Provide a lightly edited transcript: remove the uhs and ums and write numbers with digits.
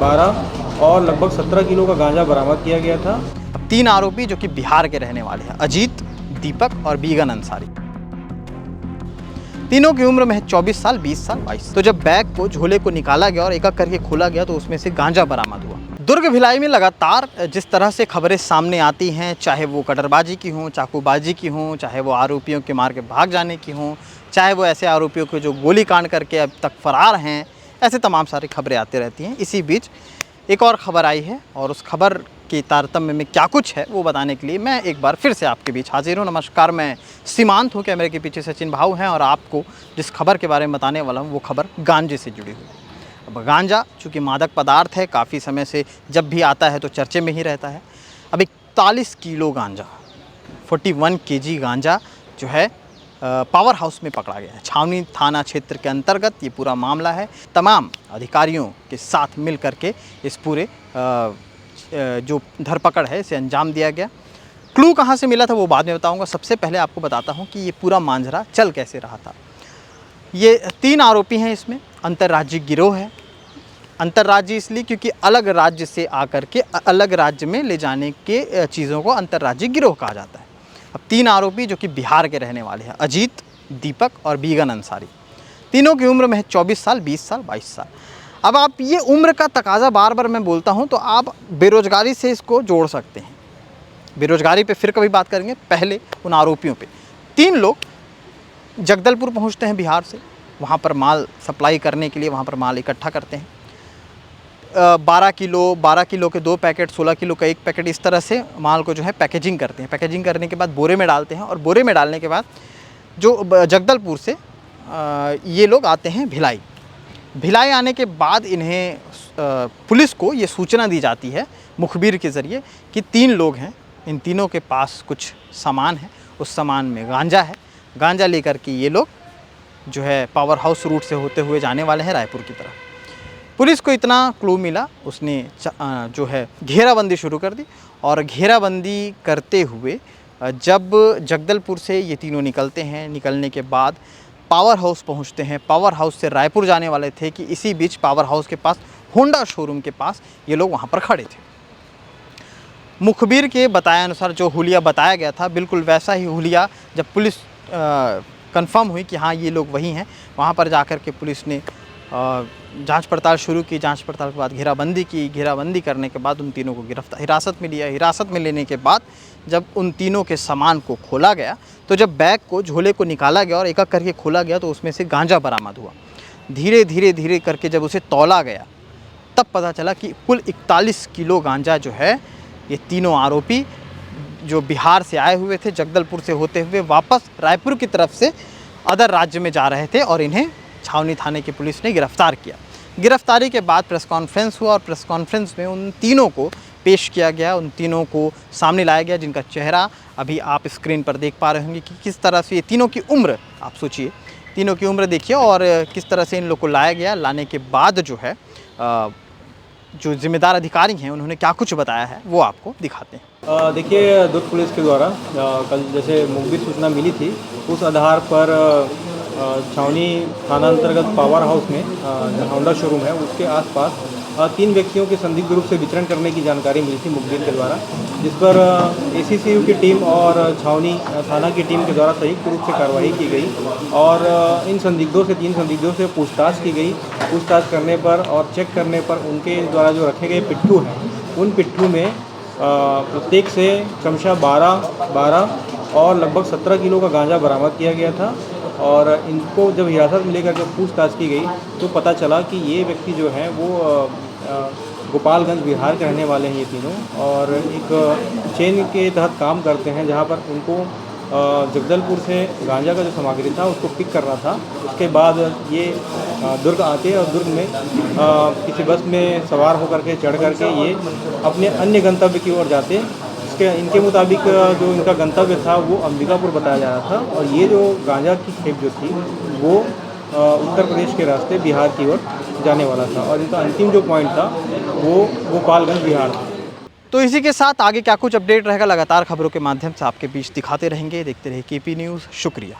12 और लगभग 17 किलो का गांजा बरामद किया गया था। अब 3 आरोपी जो कि बिहार के रहने वाले हैं, अजीत, दीपक और बीगन अंसारी। तीनों की उम्र में है 24 साल, 20 साल, 22। तो जब बैग को, झोले को निकाला गया और एक एक करके खोला गया तो उसमें से गांजा बरामद हुआ। दुर्ग भिलाई में लगातार जिस तरह से खबरें सामने आती हैं, चाहे वो कटरबाजी की हों, चाकूबाजी की हों, चाहे वो आरोपियों के मार के भाग जाने की हों, चाहे वो ऐसे आरोपियों को जो गोली कांड करके अब तक फरार हैं, ऐसे तमाम सारी खबरें आती रहती हैं। इसी बीच एक और ख़बर आई है और उस खबर के तारतम्य में क्या कुछ है वो बताने के लिए मैं एक बार फिर से आपके बीच हाजिर हूँ। नमस्कार, मैं सीमांत हूँ, कैमरे के पीछे सचिन भाऊ हैं और आपको जिस खबर के बारे में बताने वाला हूँ वो खबर गांजे से जुड़ी हुई है। अब गांजा चूँकि मादक पदार्थ है, काफ़ी समय से जब भी आता है तो चर्चे में ही रहता है। अब 41 किलो गांजा, 41 kg गांजा जो है पावर हाउस में पकड़ा गया है। छावनी थाना क्षेत्र के अंतर्गत ये पूरा मामला है। तमाम अधिकारियों के साथ मिल करके इस पूरे जो धरपकड़ है इसे अंजाम दिया गया। क्लू कहाँ से मिला था वो बाद में बताऊंगा। सबसे पहले आपको बताता हूँ कि ये पूरा मांझरा चल कैसे रहा था। ये 3 आरोपी हैं, इसमें अंतर्राज्यीय गिरोह है। अंतर्राज्यीय इसलिए क्योंकि अलग राज्य से आकर के अलग राज्य में ले जाने के चीज़ों को अंतर्राज्यीय गिरोह कहा जाता है। अब 3 आरोपी जो कि बिहार के रहने वाले हैं, अजीत, दीपक और बीगन अंसारी। तीनों की उम्र में है 24 साल, 20 साल, 22 साल। अब आप ये उम्र का तकाज़ा बार बार मैं बोलता हूँ तो आप बेरोज़गारी से इसको जोड़ सकते हैं। बेरोज़गारी पे फिर कभी बात करेंगे, पहले उन आरोपियों पे। 3 लोग जगदलपुर पहुँचते हैं बिहार से, वहाँ पर माल सप्लाई करने के लिए वहाँ पर माल इकट्ठा करते हैं। 12 किलो के 2 पैकेट, 16 किलो का 1 पैकेट, इस तरह से माल को जो है पैकेजिंग करते हैं। पैकेजिंग करने के बाद बोरे में डालते हैं और बोरे में डालने के बाद जो जगदलपुर से ये लोग आते हैं भिलाई। भिलाई आने के बाद इन्हें पुलिस को ये सूचना दी जाती है मुखबिर के ज़रिए कि 3 लोग हैं, इन तीनों के पास कुछ सामान है, उस सामान में गांजा है। गांजा लेकर के ये लोग जो है पावर हाउस रूट से होते हुए जाने वाले हैं रायपुर की तरफ। पुलिस को इतना क्लू मिला, उसने जो है घेराबंदी शुरू कर दी और घेराबंदी करते हुए जब जगदलपुर से ये तीनों निकलते हैं, निकलने के बाद पावर हाउस पहुंचते हैं। पावर हाउस से रायपुर जाने वाले थे कि इसी बीच पावर हाउस के पास, होंडा शोरूम के पास ये लोग वहां पर खड़े थे। मुखबिर के बताए अनुसार जो हुलिया बताया गया था, बिल्कुल वैसा ही हुलिया जब पुलिस कंफर्म हुई कि हाँ ये लोग वही हैं, वहाँ पर जाकर के पुलिस ने जांच पड़ताल शुरू की। जांच पड़ताल के बाद घेराबंदी की। घेराबंदी करने के बाद उन तीनों को हिरासत में लिया। हिरासत में लेने के बाद जब उन तीनों के सामान को खोला गया तो जब बैग को, झोले को निकाला गया और एक एक करके खोला गया तो उसमें से गांजा बरामद हुआ। धीरे करके जब उसे तौला गया तब पता चला कि कुल 41 किलो गांजा जो है ये तीनों आरोपी जो बिहार से आए हुए थे, जगदलपुर से होते हुए वापस रायपुर की तरफ से अदर राज्य में जा रहे थे और इन्हें छावनी थाने की पुलिस ने गिरफ्तार किया। गिरफ्तारी के बाद प्रेस कॉन्फ्रेंस हुआ और प्रेस कॉन्फ्रेंस में उन तीनों को पेश किया गया, उन तीनों को सामने लाया गया, जिनका चेहरा अभी आप स्क्रीन पर देख पा रहे होंगे कि किस तरह से ये तीनों की उम्र, आप सोचिए, तीनों की उम्र देखिए और किस तरह से इन लोग को लाया गया। लाने के बाद जो है जो जिम्मेदार अधिकारी हैं उन्होंने क्या कुछ बताया है वो आपको दिखाते हैं। देखिए, दुर्ग पुलिस के द्वारा कल जैसे मुखबिर सूचना मिली थी, उस आधार पर छावनी थाना अंतर्गत पावर हाउस में होंडा शोरूम है, उसके आसपास 3 व्यक्तियों के संदिग्ध रूप से विचरण करने की जानकारी मिली थी मुखबिर के द्वारा, जिस पर ACCU की टीम और छावनी थाना की टीम के द्वारा संयुक्त रूप से कार्रवाई की गई और इन संदिग्धों से 3 संदिग्धों से पूछताछ की गई। पूछताछ करने पर और चेक करने पर उनके द्वारा जो रखे गए पिट्ठू हैं, उन पिट्ठू में प्रत्येक से क्रमशः 12 और लगभग 17 किलो का गांजा बरामद किया गया था और इनको जब हिरासत में लेकर के पूछताछ की गई तो पता चला कि ये व्यक्ति जो हैं वो गोपालगंज बिहार के रहने वाले हैं ये तीनों, और एक चेन के तहत काम करते हैं जहां पर उनको जगदलपुर से गांजा का जो सामग्री था उसको पिक करना था। उसके बाद ये दुर्ग आते और दुर्ग में किसी बस में सवार होकर के चढ़ करके ये अपने अन्य गंतव्य की ओर जाते। इनके मुताबिक जो इनका गंतव्य था वो अंबिकापुर बताया जा रहा था और ये जो गांजा की खेप जो थी वो उत्तर प्रदेश के रास्ते बिहार की ओर जाने वाला था और इनका अंतिम जो पॉइंट था वो गोपालगंज बिहार था। तो इसी के साथ आगे क्या कुछ अपडेट रहेगा लगातार खबरों के माध्यम से आपके बीच दिखाते रहेंगे। देखते रहिए KP न्यूज़। शुक्रिया।